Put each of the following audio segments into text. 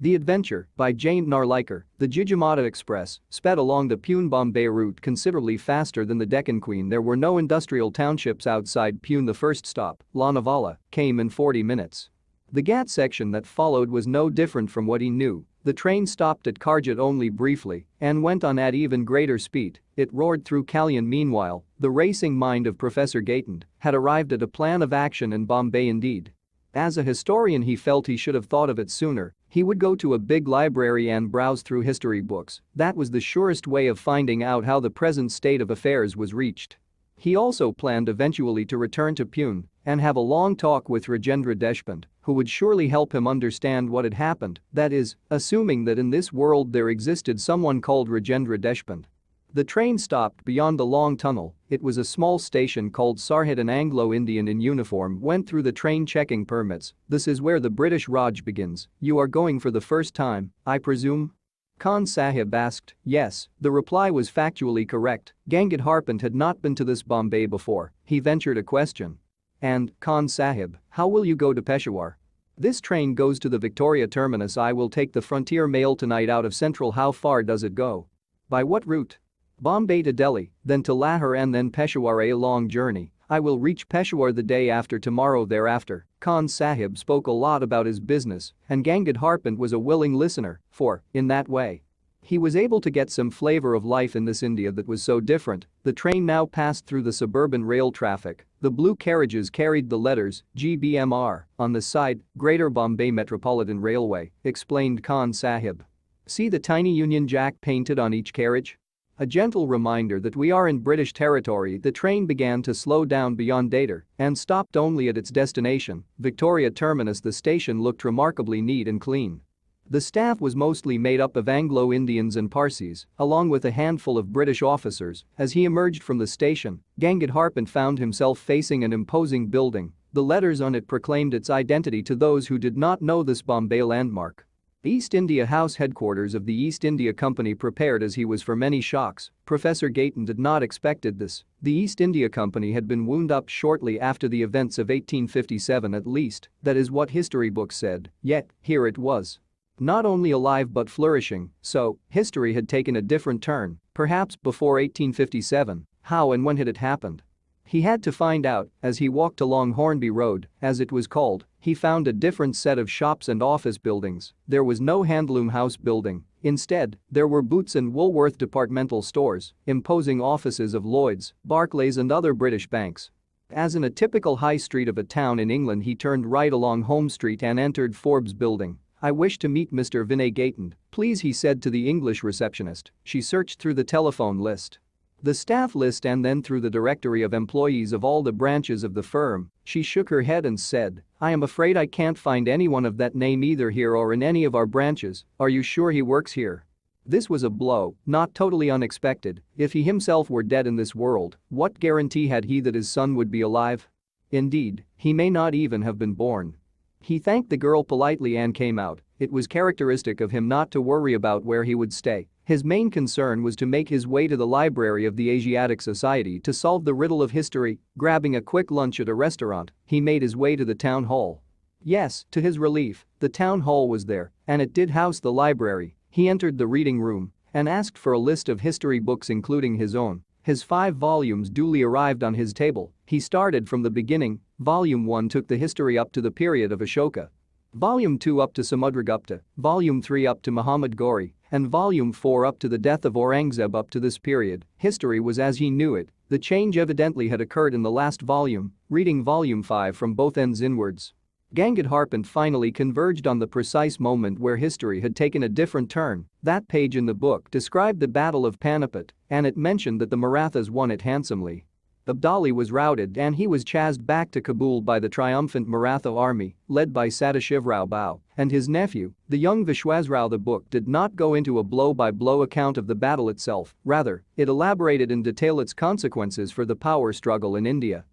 The Adventure by Jane Narliker. The Jijamata Express sped along the Pune-Bombay route considerably faster than the Deccan Queen. There were no industrial townships outside Pune. The first stop, Lonavala, came in 40 minutes. The Ghat section that followed was no different from what he knew. The train stopped at Karjat only briefly and went on at even greater speed. It roared through Kalyan. Meanwhile, the racing mind of Professor Gaitan had arrived at a plan of action in Bombay indeed. As a historian, he felt he should have thought of it sooner. He would go to a big library and browse through history books. That was the surest way of finding out how the present state of affairs was reached. He also planned eventually to return to Pune and have a long talk with Rajendra Deshpande, who would surely help him understand what had happened, that is, assuming that in this world there existed someone called Rajendra Deshpande. The train stopped beyond the long tunnel. It was a small station called Sarhad. An Anglo-Indian in uniform went through the train checking permits. "This is where the British Raj begins. You are going for the first time, I presume?" Khan Sahib asked. Yes, the reply was factually correct. Gangat Harpant had not been to this Bombay before. He ventured a question. "And, Khan Sahib, how will you go to Peshawar?" "This train goes to the Victoria terminus. I will take the Frontier Mail tonight out of Central." "How far does it go?" "By what route?" "Bombay to Delhi, then to Lahore and then Peshawar. A long journey. I will reach Peshawar the day after tomorrow." Thereafter, Khan Sahib spoke a lot about his business, and Gangat Harpant was a willing listener, for, in that way, he was able to get some flavor of life in this India that was so different. The train now passed through the suburban rail traffic. The blue carriages carried the letters GBMR on the side, Greater Bombay Metropolitan Railway, explained Khan Sahib. "See the tiny Union Jack painted on each carriage? A gentle reminder that we are in British territory." The train began to slow down beyond Dadar and stopped only at its destination, Victoria Terminus. The station looked remarkably neat and clean. The staff was mostly made up of Anglo-Indians and Parsis, along with a handful of British officers. As he emerged from the station, Gangat Harpant found himself facing an imposing building. The letters on it proclaimed its identity to those who did not know this Bombay landmark. East India House, headquarters of the East India Company. Prepared as he was for many shocks, Professor Gaitan did not expected this. The East India Company had been wound up shortly after the events of 1857, at least, that is what history books said, yet, here it was. Not only alive but flourishing, so, history had taken a different turn, perhaps before 1857, how and when had it happened? He had to find out. As he walked along Hornby Road, as it was called, he found a different set of shops and office buildings. There was no Handloom House building. Instead, there were Boots and Woolworth departmental stores, imposing offices of Lloyds, Barclays and other British banks. As in a typical high street of a town in England, he turned right along Home Street and entered Forbes building. "I wish to meet Mr. Vinay Gaitan, please," he said to the English receptionist. She searched through the telephone list, the staff list and then through the directory of employees of all the branches of the firm. She shook her head and said, "I am afraid I can't find anyone of that name either here or in any of our branches. Are you sure he works here?" This was a blow, not totally unexpected. If he himself were dead in this world, what guarantee had he that his son would be alive? Indeed, he may not even have been born. He thanked the girl politely and came out. It was characteristic of him not to worry about where he would stay. His main concern was to make his way to the library of the Asiatic Society to solve the riddle of history. Grabbing a quick lunch at a restaurant, he made his way to the town hall. Yes, to his relief, the town hall was there, and it did house the library. He entered the reading room and asked for a list of history books including his own. His 5 volumes duly arrived on his table. He started from the beginning. Volume 1 took the history up to the period of Ashoka. Volume 2 up to Samudragupta, Volume 3 up to Muhammad Ghori, and Volume 4 up to the death of Aurangzeb. Up to this period, history was as he knew it. The change evidently had occurred in the last volume. Reading Volume 5 from both ends inwards, Gangat Harpant finally converged on the precise moment where history had taken a different turn. That page in the book described the Battle of Panipat, and it mentioned that the Marathas won it handsomely. Abdali was routed and he was chased back to Kabul by the triumphant Maratha army, led by Sadashivrao Bhau and his nephew, the young Vishwasrao. The book did not go into a blow-by-blow account of the battle itself, rather, it elaborated in detail its consequences for the power struggle in India.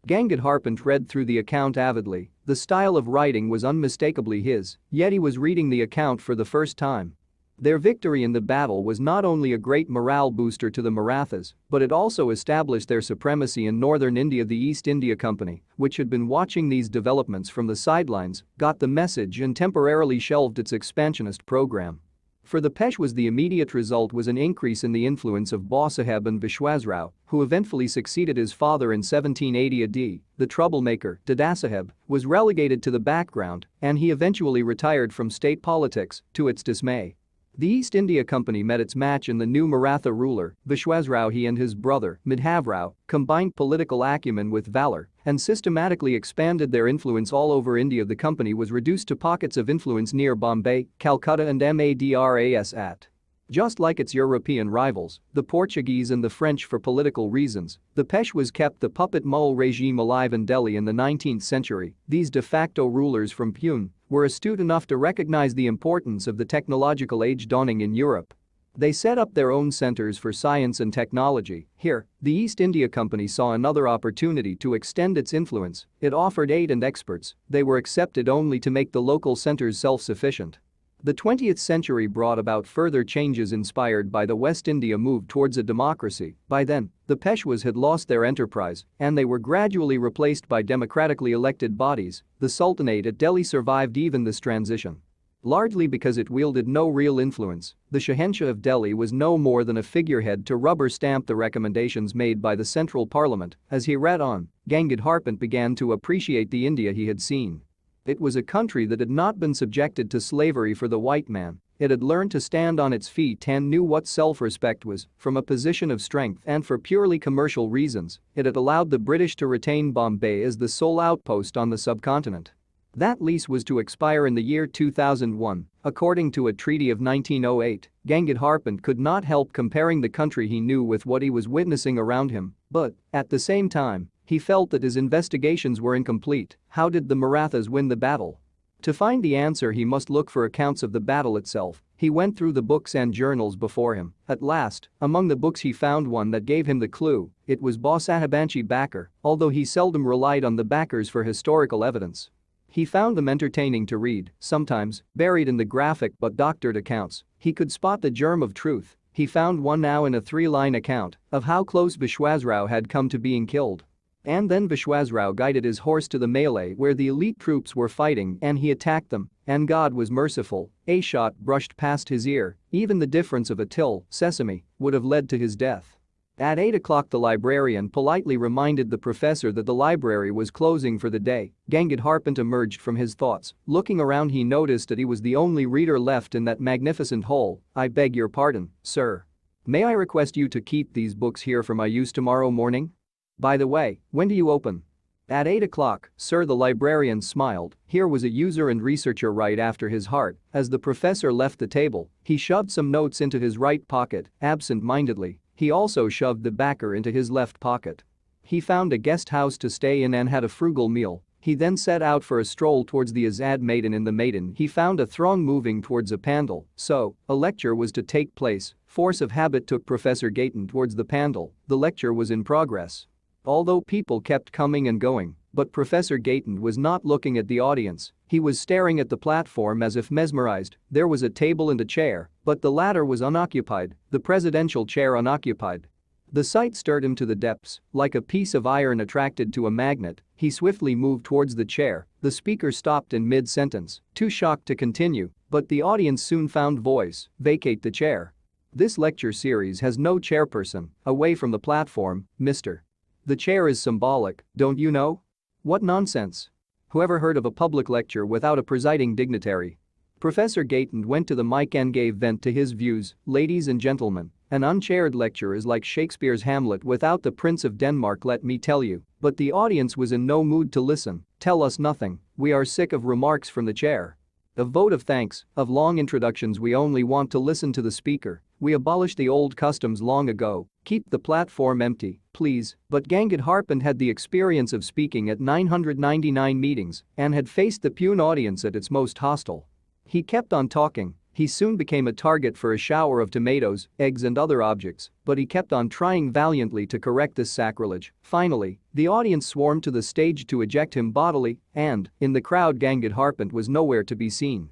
Gangat Harpant read through the account avidly. The style of writing was unmistakably his, yet he was reading the account for the first time. Their victory in the battle was not only a great morale booster to the Marathas, but it also established their supremacy in northern India. The East India Company, which had been watching these developments from the sidelines, got the message and temporarily shelved its expansionist program. For the Peshwas, the immediate result was an increase in the influence of Bausaheb and Vishwasrao, who eventually succeeded his father in 1780 AD. The troublemaker, Dadasaheb, was relegated to the background, and he eventually retired from state politics, to its dismay. The East India Company met its match in the new Maratha ruler, Vishwasrao. He and his brother, Madhavrao, combined political acumen with valor and systematically expanded their influence all over India. The company was reduced to pockets of influence near Bombay, Calcutta and Madras. Just like its European rivals, the Portuguese and the French, for political reasons, the Peshwas kept the puppet Mughal regime alive in Delhi in the 19th century. These de facto rulers from Pune were astute enough to recognize the importance of the technological age dawning in Europe. They set up their own centers for science and technology. Here, the East India Company saw another opportunity to extend its influence. It offered aid and experts. They were accepted only to make the local centers self-sufficient. The 20th century brought about further changes inspired by the West India move towards a democracy. By then, the Peshwas had lost their enterprise, and they were gradually replaced by democratically elected bodies. The Sultanate at Delhi survived even this transition. Largely because it wielded no real influence, the Shahenshah of Delhi was no more than a figurehead to rubber stamp the recommendations made by the Central Parliament. As he read on, Gangadhar Harpant began to appreciate the India he had seen. It was a country that had not been subjected to slavery for the white man. It had learned to stand on its feet and knew what self-respect was, from a position of strength, and for purely commercial reasons, it had allowed the British to retain Bombay as the sole outpost on the subcontinent. That lease was to expire in the year 2001. According to a treaty of 1908, Gangadhar Harpant could not help comparing the country he knew with what he was witnessing around him, but, at the same time, he felt that his investigations were incomplete. How did the Marathas win the battle? To find the answer, he must look for accounts of the battle itself. He went through the books and journals before him. At last, among the books he found one that gave him the clue. It was Basahabanshi Backer, although he seldom relied on the backers for historical evidence. He found them entertaining to read, sometimes buried in the graphic but doctored accounts. He could spot the germ of truth. He found one now in a 3-line account of how close Vishwasrao had come to being killed. And then Vishwasrao guided his horse to the melee where the elite troops were fighting, and he attacked them, and God was merciful. A shot brushed past his ear. Even the difference of a till, sesame, would have led to his death. At 8 o'clock, the librarian politely reminded the professor that the library was closing for the day. Gangadhar Harpant emerged from his thoughts. Looking around, he noticed that he was the only reader left in that magnificent hall. "I beg your pardon, sir. May I request you to keep these books here for my use tomorrow morning? By the way, when do you open?" "At 8 o'clock, sir," the librarian smiled. Here was a user and researcher right after his heart. As the professor left the table, he shoved some notes into his right pocket. Absent-mindedly, he also shoved the backer into his left pocket. He found a guest house to stay in and had a frugal meal. He then set out for a stroll towards the Azad Maidan. In the Maidan, he found a throng moving towards a pandal. So, a lecture was to take place. Force of habit took Professor Gayton towards the pandal. The lecture was in progress. Although people kept coming and going, but Professor Gayton was not looking at the audience. He was staring at the platform as if mesmerized. There was a table and a chair, but the latter was unoccupied, the presidential chair unoccupied. The sight stirred him to the depths. Like a piece of iron attracted to a magnet, he swiftly moved towards the chair. The speaker stopped in mid-sentence, too shocked to continue, but the audience soon found voice. "Vacate the chair. This lecture series has no chairperson. Away from the platform, Mr. The chair is symbolic, don't you know? What nonsense. Whoever heard of a public lecture without a presiding dignitary?" Professor Gayton went to the mic and gave vent to his views. "Ladies and gentlemen, an unchaired lecture is like Shakespeare's Hamlet without the Prince of Denmark, let me tell you." But the audience was in no mood to listen. "Tell us nothing. We are sick of remarks from the chair. A vote of thanks, of long introductions. We only want to listen to the speaker. We abolished the old customs long ago. Keep the platform empty, please." But Gangadhar Harpant had the experience of speaking at 999 meetings and had faced the Pune audience at its most hostile. He kept on talking. He soon became a target for a shower of tomatoes, eggs and other objects, but he kept on trying valiantly to correct this sacrilege. Finally, the audience swarmed to the stage to eject him bodily, and, in the crowd, Gangadhar Harpant was nowhere to be seen.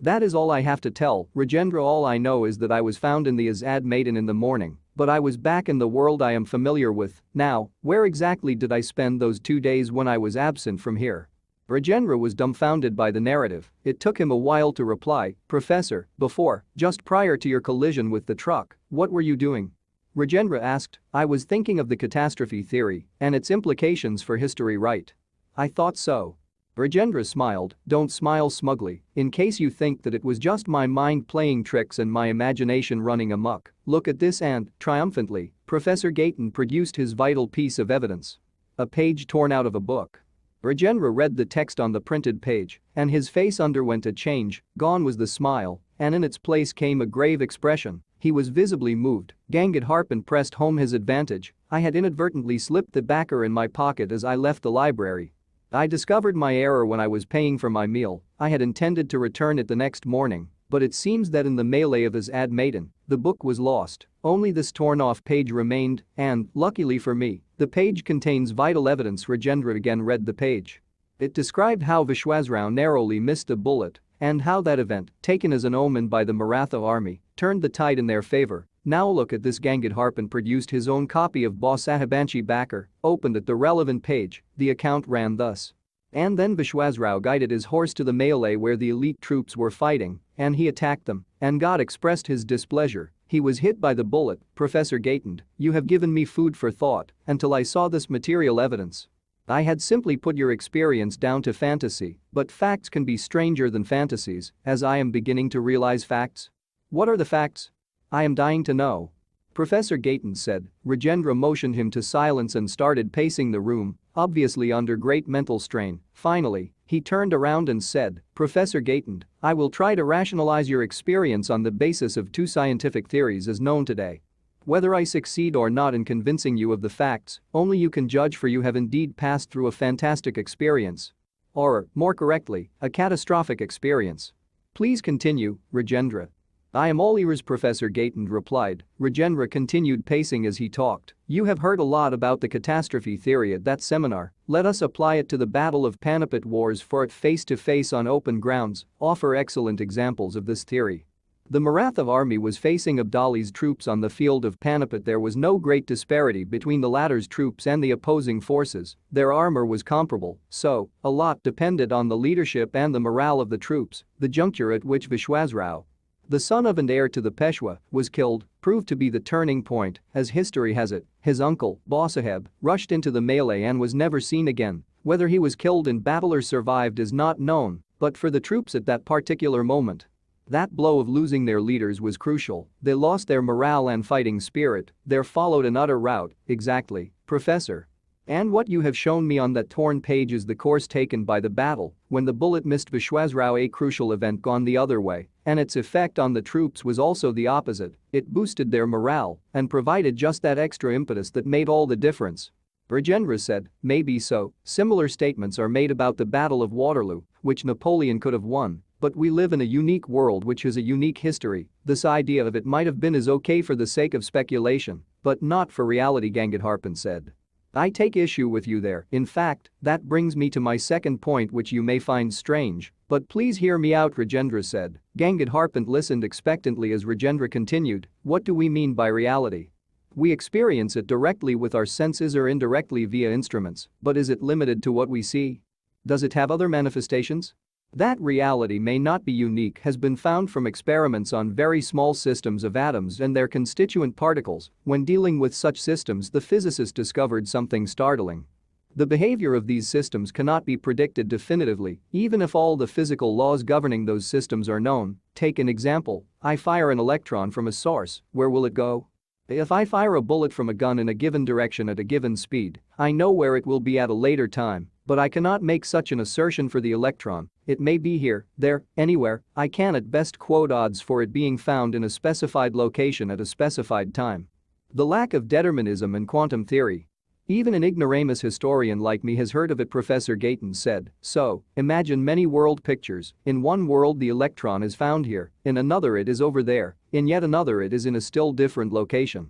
That is all I have to tell, Rajendra. All I know is that I was found in the Azad Maiden in the morning, but I was back in the world I am familiar with. Now, where exactly did I spend those 2 days when I was absent from here? Rajendra was dumbfounded by the narrative. It took him a while to reply, Professor, just prior to your collision with the truck, what were you doing? Rajendra asked, I was thinking of the catastrophe theory and its implications for history, right? I thought so. Rajendra smiled, don't smile smugly, in case you think that it was just my mind playing tricks and my imagination running amok. Look at this. And, triumphantly, Professor Gayton produced his vital piece of evidence. A page torn out of a book. Rajendra read the text on the printed page, and his face underwent a change. Gone was the smile, and in its place came a grave expression. He was visibly moved. Gangadharpan pressed home his advantage. I had inadvertently slipped the backer in my pocket as I left the library. I discovered my error when I was paying for my meal. I had intended to return it the next morning, but it seems that in the melee of Azad Maiden, the book was lost. Only this torn-off page remained, and, luckily for me, the page contains vital evidence. Rajendra again read the page. It described how Vishwasrao narrowly missed a bullet and how that event, taken as an omen by the Maratha army, turned the tide in their favor. Now look at this. Gangadharpan produced his own copy of Basahabanshi Backer, opened at the relevant page. The account ran thus. And then Vishwasrao guided his horse to the melee where the elite troops were fighting, and he attacked them, and God expressed his displeasure. He was hit by the bullet. Professor Gayton, you have given me food for thought until I saw this material evidence. I had simply put your experience down to fantasy, but facts can be stranger than fantasies, as I am beginning to realize facts. What are the facts? I am dying to know. Professor Gayton said. Rajendra motioned him to silence and started pacing the room, obviously under great mental strain. Finally, he turned around and said, Professor Gayton, I will try to rationalize your experience on the basis of 2 scientific theories as known today. Whether I succeed or not in convincing you of the facts, only you can judge, for you have indeed passed through a fantastic experience. Or, more correctly, a catastrophic experience. Please continue, Rajendra. I am all ears, Professor Gayton replied. Rajendra continued pacing as he talked. You have heard a lot about the catastrophe theory at that seminar. Let us apply it to the Battle of Panipat Wars, for it face to face on open grounds offer excellent examples of this theory. The Maratha army was facing Abdali's troops on the field of Panipat. There was no great disparity between the latter's troops and the opposing forces. Their armor was comparable, so a lot depended on the leadership and the morale of the troops. The juncture at which Vishwasrao, the son of and heir to the Peshwa, was killed proved to be the turning point. As history has it, his uncle, Basaheb, rushed into the melee and was never seen again. Whether he was killed in battle or survived is not known, but for the troops at that particular moment, that blow of losing their leaders was crucial. They lost their morale and fighting spirit. There followed an utter rout. Exactly, Professor. And what you have shown me on that torn page is the course taken by the battle when the bullet missed Vishwasrao, a crucial event gone the other way, and its effect on the troops was also the opposite. It boosted their morale and provided just that extra impetus that made all the difference. Rajendra said, maybe so. Similar statements are made about the Battle of Waterloo, which Napoleon could have won. But we live in a unique world which has a unique history. This idea of it might have been is okay for the sake of speculation, but not for reality, Gangadharpan said. I take issue with you there. In fact, that brings me to my second point, which you may find strange, but please hear me out, Rajendra said. Gangadharpan listened expectantly as Rajendra continued. What do we mean by reality? We experience it directly with our senses or indirectly via instruments, but is it limited to what we see? Does it have other manifestations? That reality may not be unique has been found from experiments on very small systems of atoms and their constituent particles. When dealing with such systems, the physicists discovered something startling. The behavior of these systems cannot be predicted definitively, even if all the physical laws governing those systems are known. Take an example. I fire an electron from a source. Where will it go? If I fire a bullet from a gun in a given direction at a given speed, I know where it will be at a later time, but I cannot make such an assertion for the electron. It may be here, there, anywhere. I can at best quote odds for it being found in a specified location at a specified time. The lack of determinism in quantum theory. Even an ignoramus historian like me has heard of it, Professor Gayton said. So, imagine many world pictures. In one world the electron is found here, in another it is over there, in yet another it is in a still different location.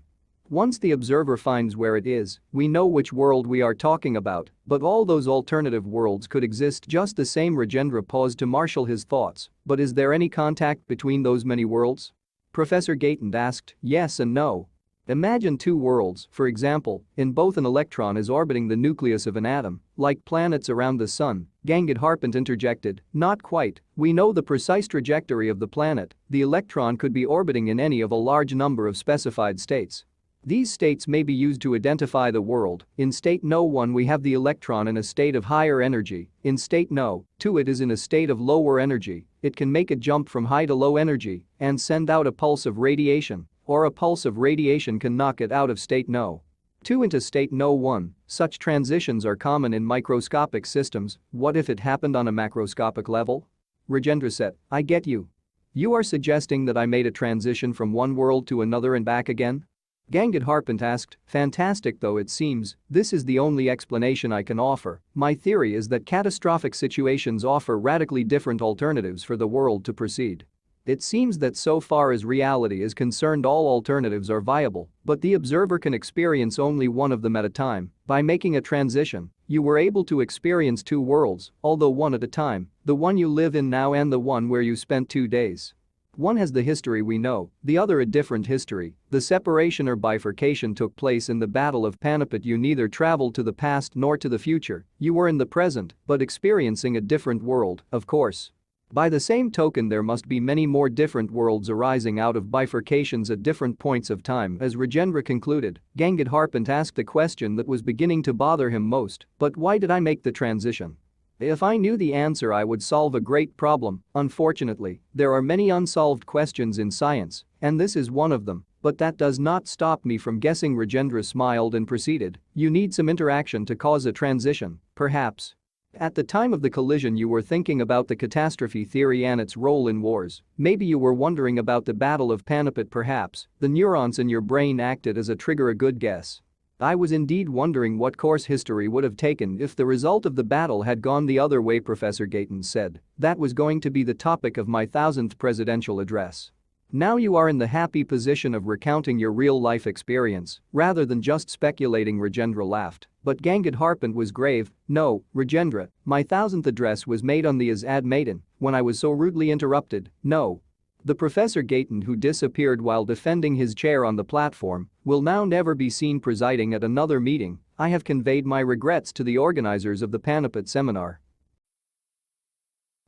Once the observer finds where it is, we know which world we are talking about, but all those alternative worlds could exist just the same. Rajendra paused to marshal his thoughts, but is there any contact between those many worlds? Professor Gaitan asked, yes and no. Imagine two worlds, for example, in both an electron is orbiting the nucleus of an atom, like planets around the sun. Gangadharpant interjected, not quite, we know the precise trajectory of the planet, the electron could be orbiting in any of a large number of specified states. These states may be used to identify the world. In state No 1 we have the electron in a state of higher energy, in state No 2 it is in a state of lower energy, it can make a jump from high to low energy and send out a pulse of radiation, or a pulse of radiation can knock it out of state No 2 into state No 1. Such transitions are common in microscopic systems. What if it happened on a macroscopic level? Rajendra said, I get you. You are suggesting that I made a transition from one world to another and back again? Gangadharpant asked, fantastic though it seems, this is the only explanation I can offer. My theory is that catastrophic situations offer radically different alternatives for the world to proceed. It seems that so far as reality is concerned all alternatives are viable, but the observer can experience only one of them at a time. By making a transition, you were able to experience two worlds, although one at a time, the one you live in now and the one where you spent 2 days. One has the history we know, the other a different history. The separation or bifurcation took place in the Battle of Panipat. You neither traveled to the past nor to the future, you were in the present, but experiencing a different world, of course. By the same token there must be many more different worlds arising out of bifurcations at different points of time. As Rajendra concluded, Gangadharpant asked the question that was beginning to bother him most, but why did I make the transition? If I knew the answer I would solve a great problem. Unfortunately, there are many unsolved questions in science, and this is one of them, but that does not stop me from guessing. Rajendra smiled and proceeded, you need some interaction to cause a transition, perhaps. At the time of the collision you were thinking about the catastrophe theory and its role in wars. Maybe you were wondering about the Battle of Panipat. Perhaps the neurons in your brain acted as a trigger. A good guess. I was indeed wondering what course history would have taken if the result of the battle had gone the other way. Professor Gaitan said, that was going to be the topic of my 1000th presidential address. Now you are in the happy position of recounting your real-life experience rather than just speculating. Rajendra laughed, but Gangadharpant was grave. No, Rajendra, my 1000th address was made on the Azad Maidan when I was so rudely interrupted. No. The Professor Gaitan, who disappeared while defending his chair on the platform, will now never be seen presiding at another meeting. I have conveyed my regrets to the organizers of the Panipat seminar.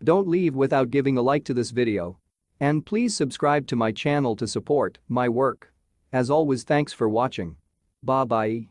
Don't leave without giving a like to this video. And please subscribe to my channel to support my work. As always, thanks for watching. Bye bye.